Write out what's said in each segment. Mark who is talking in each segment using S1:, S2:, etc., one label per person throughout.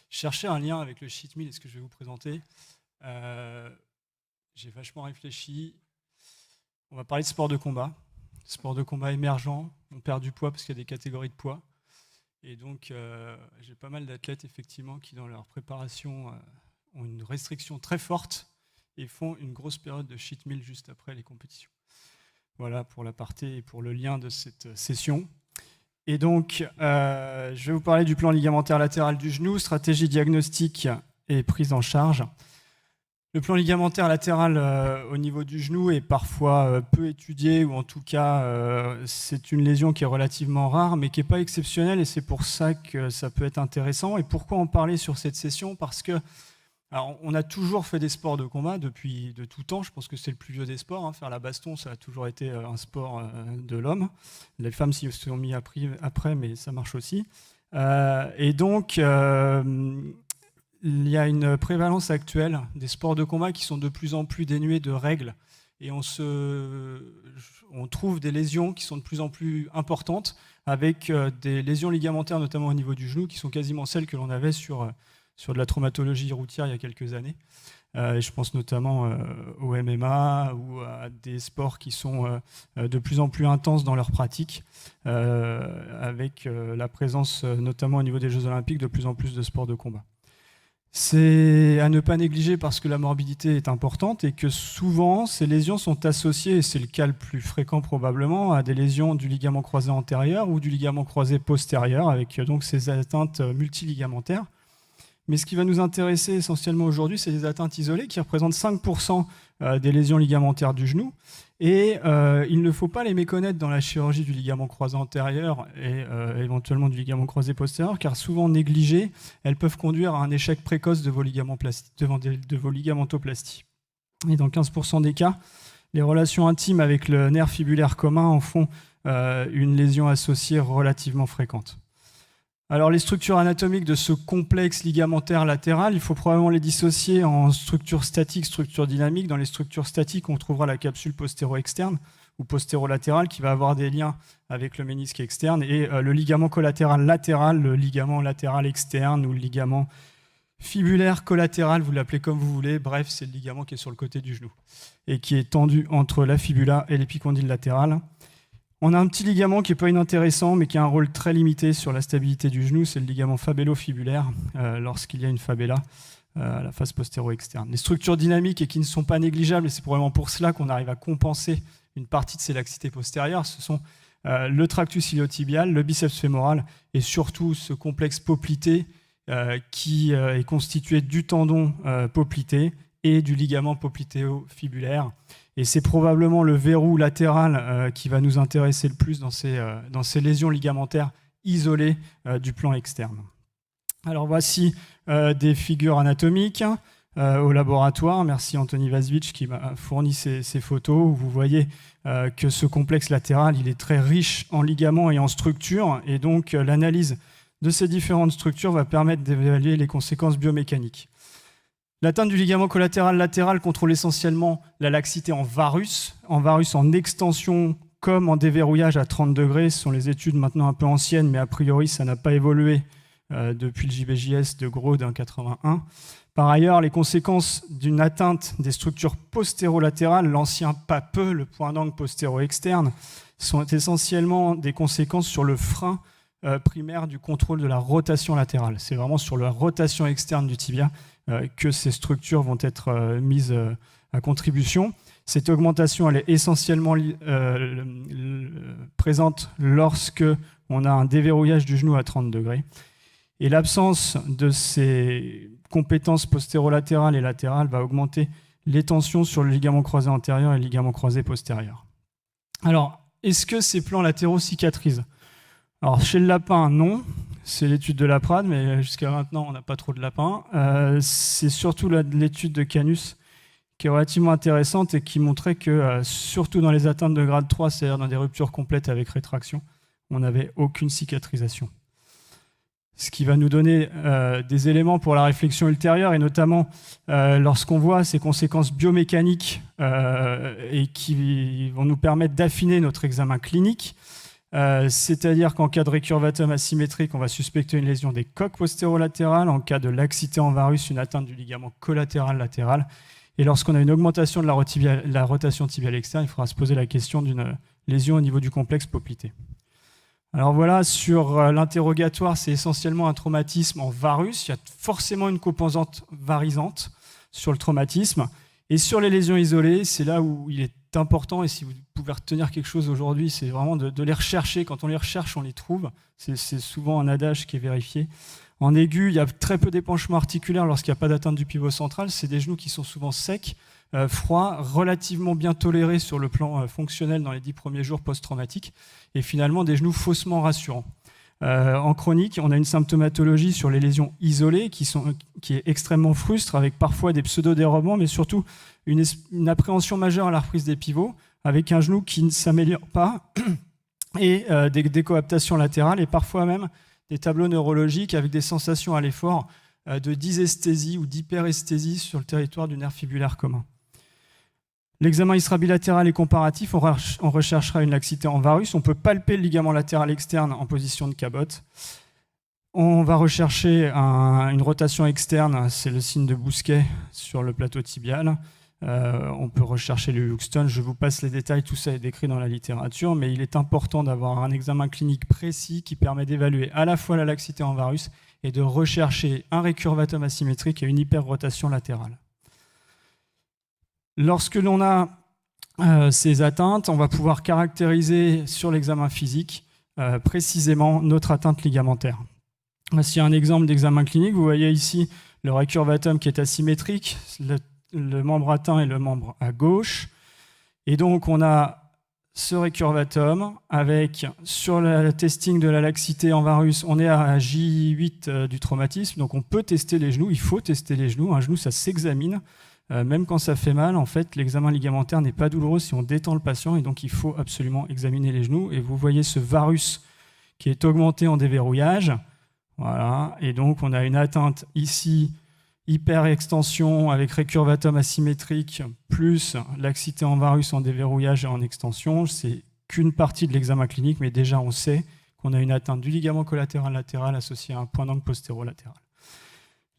S1: Chercher un lien avec le cheat meal et ce que je vais vous présenter. J'ai vachement réfléchi. On va parler de sport de combat. Sport de combat émergent. On perd du poids parce qu'il y a des catégories de poids. Et donc, j'ai pas mal d'athlètes, effectivement, qui, dans leur préparation, ont une restriction très forte et font une grosse période de cheat meal juste après les compétitions. Voilà pour l'aparté et pour le lien de cette session. Et donc, je vais vous parler du plan ligamentaire latéral du genou, stratégie diagnostique et prise en charge. Le plan ligamentaire latéral au niveau du genou est parfois peu étudié, ou en tout cas, c'est une lésion qui est relativement rare, mais qui n'est pas exceptionnelle, et c'est pour ça que ça peut être intéressant. Et pourquoi en parler sur cette session ? Parce que alors, on a toujours fait des sports de combat depuis de tout temps. Je pense que c'est le plus vieux des sports. Hein. Faire la baston, ça a toujours été un sport de l'homme. Les femmes s'y sont mis après, mais ça marche aussi. Et donc, il y a une prévalence actuelle des sports de combat qui sont de plus en plus dénués de règles. Et on trouve des lésions qui sont de plus en plus importantes, avec des lésions ligamentaires, notamment au niveau du genou, qui sont quasiment celles que l'on avait sur de la traumatologie routière il y a quelques années. Et je pense notamment au MMA ou à des sports qui sont de plus en plus intenses dans leur pratique, avec la présence, notamment au niveau des Jeux Olympiques, de plus en plus de sports de combat. C'est à ne pas négliger parce que la morbidité est importante et que souvent ces lésions sont associées, et c'est le cas le plus fréquent probablement, à des lésions du ligament croisé antérieur ou du ligament croisé postérieur, avec donc ces atteintes multiligamentaires. Mais ce qui va nous intéresser essentiellement aujourd'hui, c'est les atteintes isolées qui représentent 5% des lésions ligamentaires du genou. Et il ne faut pas les méconnaître dans la chirurgie du ligament croisé antérieur et éventuellement du ligament croisé postérieur, car souvent négligées, elles peuvent conduire à un échec précoce de vos ligamentoplasties. Et dans 15% des cas, les relations intimes avec le nerf fibulaire commun en font une lésion associée relativement fréquente. Alors les structures anatomiques de ce complexe ligamentaire latéral, il faut probablement les dissocier en structures statiques, structures dynamiques. Dans les structures statiques, on trouvera la capsule postéro-externe ou postérolatérale qui va avoir des liens avec le ménisque externe, et le ligament collatéral latéral, le ligament latéral externe ou le ligament fibulaire collatéral, vous l'appelez comme vous voulez, bref, c'est le ligament qui est sur le côté du genou et qui est tendu entre la fibula et l'épicondyle latéral. On a un petit ligament qui n'est pas inintéressant, mais qui a un rôle très limité sur la stabilité du genou, c'est le ligament fabello-fibulaire, lorsqu'il y a une fabella à la face postéro-externe. Les structures dynamiques et qui ne sont pas négligeables, et c'est probablement pour cela qu'on arrive à compenser une partie de ces laxités postérieures, ce sont le tractus iliotibial, le biceps fémoral, et surtout ce complexe poplité qui est constitué du tendon poplité et du ligament poplitéo-fibulaire. Et c'est probablement le verrou latéral qui va nous intéresser le plus dans ces lésions ligamentaires isolées du plan externe. Alors voici des figures anatomiques au laboratoire. Merci Anthony Vazvich qui m'a fourni ces photos où vous voyez que ce complexe latéral il est très riche en ligaments et en structures. Et donc l'analyse de ces différentes structures va permettre d'évaluer les conséquences biomécaniques. L'atteinte du ligament collatéral latéral contrôle essentiellement la laxité en varus en extension comme en déverrouillage à 30 degrés. Ce sont les études maintenant un peu anciennes, mais a priori ça n'a pas évolué depuis le JBJS de Gros d'un 81. Par ailleurs, les conséquences d'une atteinte des structures postérolatérales, l'ancien PAPE, le point d'angle postéro-externe, sont essentiellement des conséquences sur le frein primaire du contrôle de la rotation latérale. C'est vraiment sur la rotation externe du tibia que ces structures vont être mises à contribution. Cette augmentation elle est essentiellement présente lorsque on a un déverrouillage du genou à 30 degrés. Et l'absence de ces compétences postérolatérales et latérales va augmenter les tensions sur le ligament croisé antérieur et le ligament croisé postérieur. Alors, est-ce que ces plans latéraux cicatrisent ? Alors, chez le lapin, non. C'est l'étude de Laprade, mais jusqu'à maintenant, on n'a pas trop de lapins. C'est surtout l'étude de Canus qui est relativement intéressante et qui montrait que, surtout dans les atteintes de grade 3, c'est-à-dire dans des ruptures complètes avec rétraction, on n'avait aucune cicatrisation. ce qui va nous donner des éléments pour la réflexion ultérieure, et notamment lorsqu'on voit ces conséquences biomécaniques et qui vont nous permettre d'affiner notre examen clinique. C'est-à-dire qu'en cas de récurvatum asymétrique, on va suspecter une lésion des coques postérolatérales, en cas de laxité en varus, une atteinte du ligament collatéral latéral, et lorsqu'on a une augmentation de la rotation tibiale externe, il faudra se poser la question d'une lésion au niveau du complexe poplité. Alors voilà, sur l'interrogatoire, c'est essentiellement un traumatisme en varus, il y a forcément une composante varisante sur le traumatisme, et sur les lésions isolées, c'est là où il est important, et si vous pouvez retenir quelque chose aujourd'hui, c'est vraiment de les rechercher. Quand on les recherche, on les trouve. C'est souvent un adage qui est vérifié. En aigu, il y a très peu d'épanchement articulaire lorsqu'il n'y a pas d'atteinte du pivot central. C'est des genoux qui sont souvent secs, froids, relativement bien tolérés sur le plan fonctionnel dans les 10 premiers jours post-traumatiques, et finalement des genoux faussement rassurants. En chronique, on a une symptomatologie sur les lésions isolées qui est extrêmement frustre, avec parfois des pseudo-dérobements, mais surtout une appréhension majeure à la reprise des pivots, avec un genou qui ne s'améliore pas, et des décoaptations latérales, et parfois même des tableaux neurologiques avec des sensations à l'effort de dysesthésie ou d'hyperesthésie sur le territoire du nerf fibulaire commun. L'examen il sera bilatéral et comparatif, on recherchera une laxité en varus, on peut palper le ligament latéral externe en position de cabotte. On va rechercher une rotation externe, c'est le signe de Bousquet sur le plateau tibial. On peut rechercher le Hoxton, je vous passe les détails, tout ça est décrit dans la littérature, mais il est important d'avoir un examen clinique précis qui permet d'évaluer à la fois la laxité en varus et de rechercher un récurvatum asymétrique et une hyperrotation latérale. Lorsque l'on a ces atteintes, on va pouvoir caractériser sur l'examen physique précisément notre atteinte ligamentaire. Voici un exemple d'examen clinique. Vous voyez ici le récurvatum qui est asymétrique, le membre atteint et le membre à gauche. Et donc on a ce récurvatum avec, sur le testing de la laxité en varus, on est à J8 du traumatisme, donc on peut tester les genoux, il faut tester les genoux. Un genou, ça s'examine. Même quand ça fait mal, en fait, l'examen ligamentaire n'est pas douloureux si on détend le patient, et donc il faut absolument examiner les genoux. Et vous voyez ce varus qui est augmenté en déverrouillage. Voilà. Et donc on a une atteinte ici, hyperextension avec récurvatum asymétrique, plus laxité en varus en déverrouillage et en extension. C'est qu'une partie de l'examen clinique, mais déjà on sait qu'on a une atteinte du ligament collatéral latéral associé à un point d'angle postéro-latéral.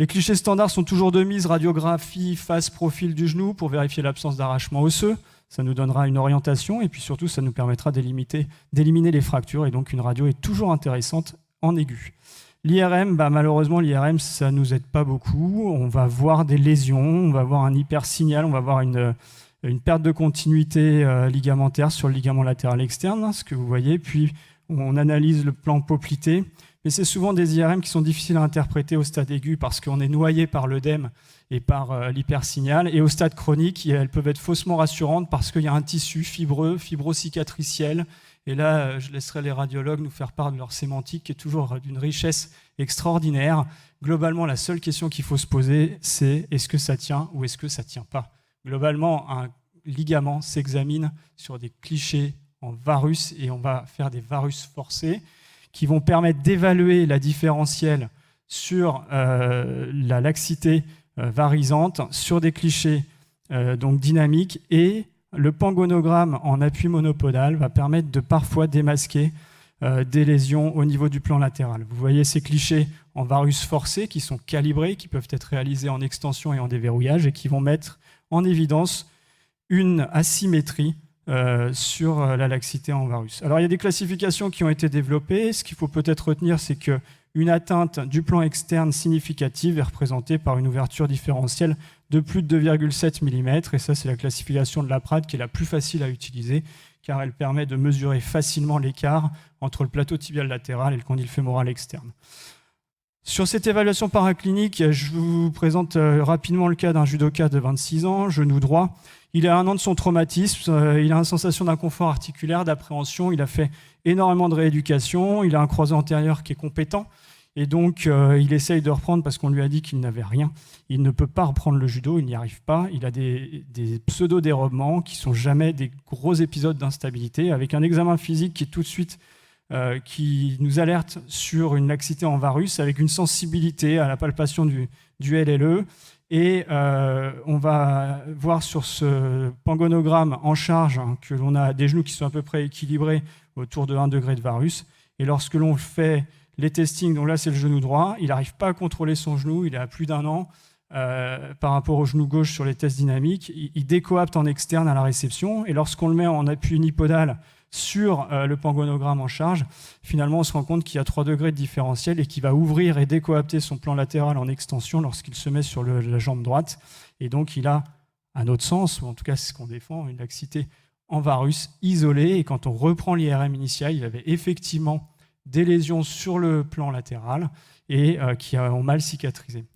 S1: Les clichés standards sont toujours de mise, radiographie, face, profil du genou pour vérifier l'absence d'arrachement osseux. Ça nous donnera une orientation et puis surtout ça nous permettra d'éliminer les fractures, et donc une radio est toujours intéressante en aigu. L'IRM, malheureusement l'IRM ça ne nous aide pas beaucoup. On va voir des lésions, on va voir un hypersignal, on va voir une perte de continuité ligamentaire sur le ligament latéral externe, ce que vous voyez, puis on analyse le plan poplité. Mais c'est souvent des IRM qui sont difficiles à interpréter au stade aigu parce qu'on est noyé par l'œdème et par l'hypersignal. Et au stade chronique, elles peuvent être faussement rassurantes parce qu'il y a un tissu fibreux, fibrocicatriciel. Et là, je laisserai les radiologues nous faire part de leur sémantique qui est toujours d'une richesse extraordinaire. Globalement, la seule question qu'il faut se poser, c'est est-ce que ça tient ou est-ce que ça ne tient pas. Globalement, un ligament s'examine sur des clichés en varus et on va faire des varus forcés qui vont permettre d'évaluer la différentielle sur la laxité varisante, sur des clichés donc dynamiques, et le pangonogramme en appui monopodal va permettre de parfois démasquer des lésions au niveau du plan latéral. Vous voyez ces clichés en varus forcés qui sont calibrés, qui peuvent être réalisés en extension et en déverrouillage et qui vont mettre en évidence une asymétrie sur la laxité en varus. Alors il y a des classifications qui ont été développées. Ce qu'il faut peut-être retenir, c'est qu'une atteinte du plan externe significative est représentée par une ouverture différentielle de plus de 2,7 mm. Et ça, c'est la classification de Laprade qui est la plus facile à utiliser car elle permet de mesurer facilement l'écart entre le plateau tibial latéral et le condyle fémoral externe. Sur cette évaluation paraclinique, je vous présente rapidement le cas d'un judoka de 26 ans, genou droit. Il a 1 an de son traumatisme, il a une sensation d'inconfort articulaire, d'appréhension, il a fait énormément de rééducation, il a un croisé antérieur qui est compétent, et donc il essaye de reprendre parce qu'on lui a dit qu'il n'avait rien. Il ne peut pas reprendre le judo, il n'y arrive pas, il a des pseudo-dérobements qui ne sont jamais des gros épisodes d'instabilité, avec un examen physique qui est tout de suite qui nous alerte sur une laxité en varus avec une sensibilité à la palpation du LLE. Et on va voir sur ce pangonogramme en charge que l'on a des genoux qui sont à peu près équilibrés autour de 1 degré de varus. Et lorsque l'on fait les testings, donc là c'est le genou droit, il n'arrive pas à contrôler son genou, il est à plus d'1 an par rapport au genou gauche sur les tests dynamiques. Il décoapte en externe à la réception et lorsqu'on le met en appui unipodal sur le pangonogramme en charge, finalement on se rend compte qu'il y a 3 degrés de différentiel et qu'il va ouvrir et décoapter son plan latéral en extension lorsqu'il se met sur la jambe droite. Et donc il a, à notre sens, ou en tout cas c'est ce qu'on défend, une laxité en varus isolée. Et quand on reprend l'IRM initial, il avait effectivement des lésions sur le plan latéral et qui ont mal cicatrisé.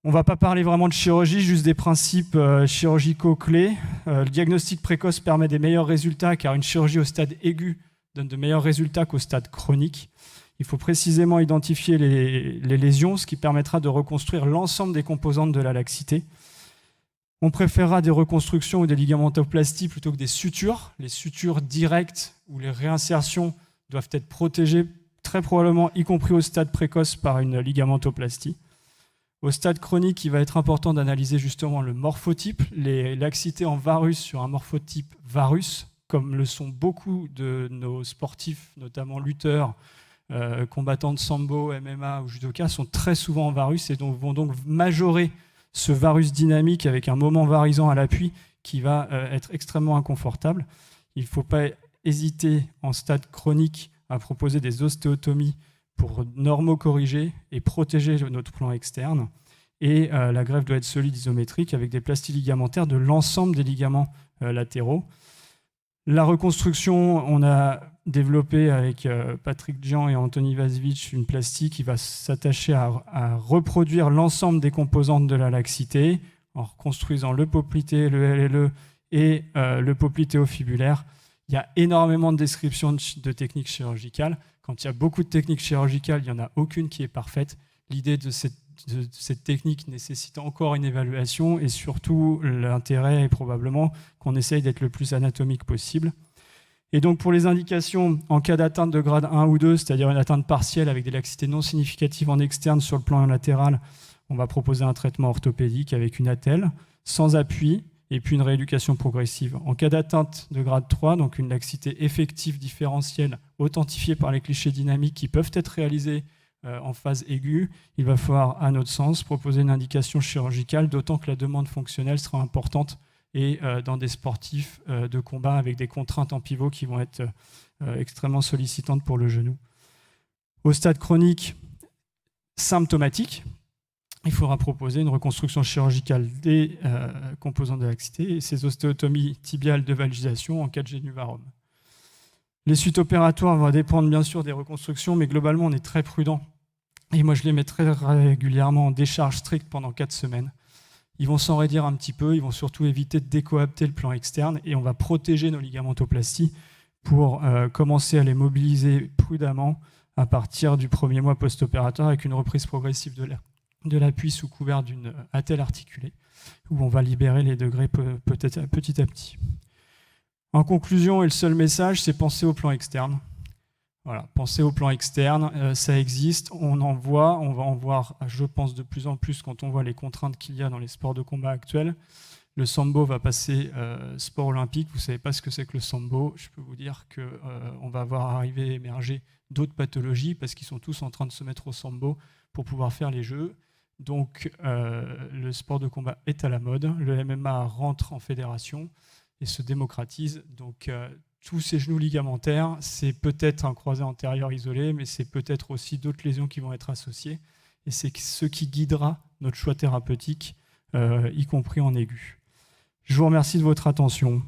S1: On ne va pas parler vraiment de chirurgie, juste des principes chirurgicaux clés. Le diagnostic précoce permet des meilleurs résultats car une chirurgie au stade aigu donne de meilleurs résultats qu'au stade chronique. Il faut précisément identifier les lésions, ce qui permettra de reconstruire l'ensemble des composantes de la laxité. On préférera des reconstructions ou des ligamentoplasties plutôt que des sutures. Les sutures directes ou les réinsertions doivent être protégées, très probablement, y compris au stade précoce, par une ligamentoplastie. Au stade chronique, il va être important d'analyser justement le morphotype, les laxités en varus sur un morphotype varus, comme le sont beaucoup de nos sportifs, notamment lutteurs, combattants de sambo, MMA ou judoka, sont très souvent en varus et donc, vont donc majorer ce varus dynamique avec un moment varisant à l'appui qui va être extrêmement inconfortable. Il ne faut pas hésiter en stade chronique à proposer des ostéotomies pour normo-corriger et protéger notre plan externe. Et la greffe doit être solide isométrique avec des plasties ligamentaires de l'ensemble des ligaments latéraux. La reconstruction, on a développé avec Patrick Jean et Anthony Vasevich une plastie qui va s'attacher à reproduire l'ensemble des composantes de la laxité en reconstruisant le poplité, le LLE et le poplitéo-fibulaire. Il y a énormément de descriptions de techniques chirurgicales. Quand il y a beaucoup de techniques chirurgicales, il n'y en a aucune qui est parfaite. L'idée de cette technique nécessite encore une évaluation et surtout l'intérêt est probablement qu'on essaye d'être le plus anatomique possible. Et donc pour les indications en cas d'atteinte de grade 1 ou 2, c'est-à-dire une atteinte partielle avec des laxités non significatives en externe sur le plan latéral, on va proposer un traitement orthopédique avec une attelle, sans appui, et puis une rééducation progressive. En cas d'atteinte de grade 3, donc une laxité effective différentielle authentifiée par les clichés dynamiques qui peuvent être réalisés en phase aiguë, il va falloir, à notre sens, proposer une indication chirurgicale, d'autant que la demande fonctionnelle sera importante et dans des sportifs de combat avec des contraintes en pivot qui vont être extrêmement sollicitantes pour le genou. Au stade chronique symptomatique, il faudra proposer une reconstruction chirurgicale des composants de la laxité et ces ostéotomies tibiales de valgisation en cas de génuvarum. Les suites opératoires vont dépendre bien sûr des reconstructions, mais globalement on est très prudent. Et moi je les mets très régulièrement en décharge stricte pendant 4 semaines. Ils vont s'enraidir un petit peu, ils vont surtout éviter de décoapter le plan externe et on va protéger nos ligamentoplasties pour commencer à les mobiliser prudemment à partir du premier mois post-opératoire avec une reprise progressive de l'appui sous couvert d'une attelle articulée où on va libérer les degrés petit à petit. En conclusion, et le seul message, c'est penser au plan externe. Voilà, penser au plan externe, ça existe, on va en voir, je pense, de plus en plus quand on voit les contraintes qu'il y a dans les sports de combat actuels. Le sambo va passer sport olympique, vous ne savez pas ce que c'est que le sambo, je peux vous dire qu'on va voir émerger d'autres pathologies parce qu'ils sont tous en train de se mettre au sambo pour pouvoir faire les jeux. Donc le sport de combat est à la mode, le MMA rentre en fédération et se démocratise. Donc tous ces genoux ligamentaires, c'est peut-être un croisé antérieur isolé, mais c'est peut-être aussi d'autres lésions qui vont être associées. Et c'est ce qui guidera notre choix thérapeutique, y compris en aigu. Je vous remercie de votre attention.